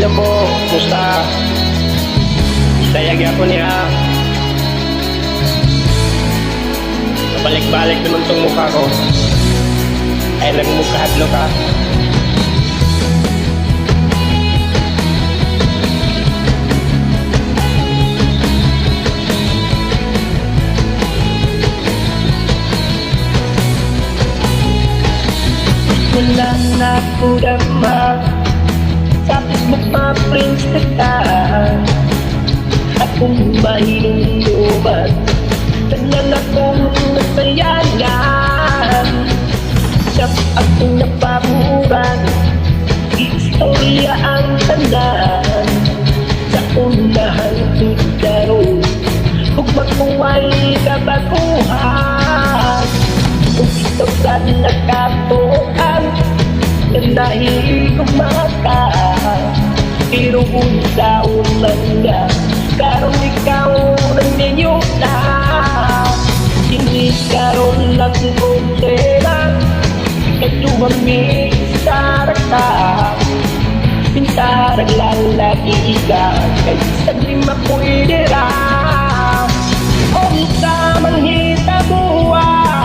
Hello po, kumusta? Sayag ako niya. Balik-balik naman tong mukha ko. Ay nagmukahadlo ka. Wala na po dama sa Facebook ma-prints na ka. Akong mahinubat tanan akong nasayangan. Sa akong napamuran istorya ang tanan. Sa unahang tudaro kung magkuway kabaguhan. Kung ito ka nakabuan dahil kumaka. Pero kung sa ulan na karong ikaw nandiyo na. Hindi karoon lang kung sila ito mami sarang ka. Pintarang lang lagi ka kahit sabi mapwede lang. Kung sa manghita buwa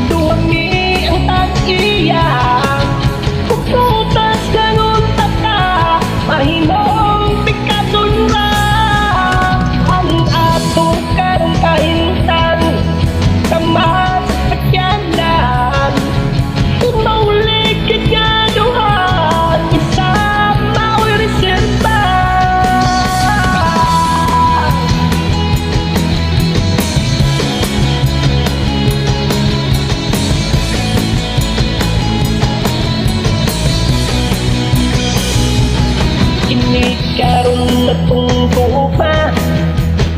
tuwangi ang tag-iya. Puputas ganun tata mahimong pikadun na. Ang atong karong kahintan kamas pagyanan. Umaulig kagaduhan isa mao'y reserva. Ini karon na kong bupa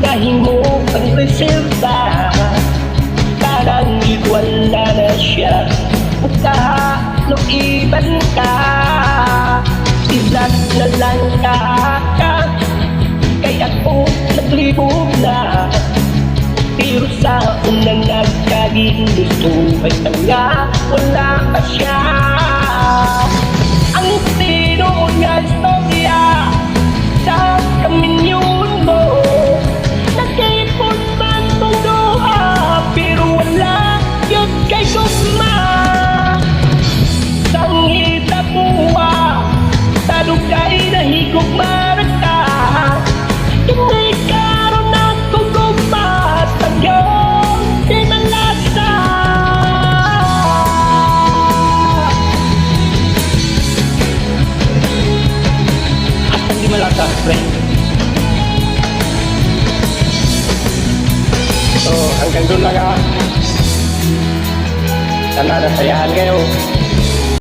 nahimo ang reserva. Parang iwala na siya usaha no iban ka. Ilan na lang ka kaya ako naglibog na. Pero sa unang nagkaging gusto ay tanga wala pa siya. Ang tinoon nga istorya sa kaminyon mo nagkaipon man mong duha. Pero wala yun kay gugma. Sang itabuwa talukay na higugma ka. Hindi karoon na gugma sa iyong sinalasa. Hindi malasa, friend. So, hanggang doon lang ha. Sana nasayahan kayo.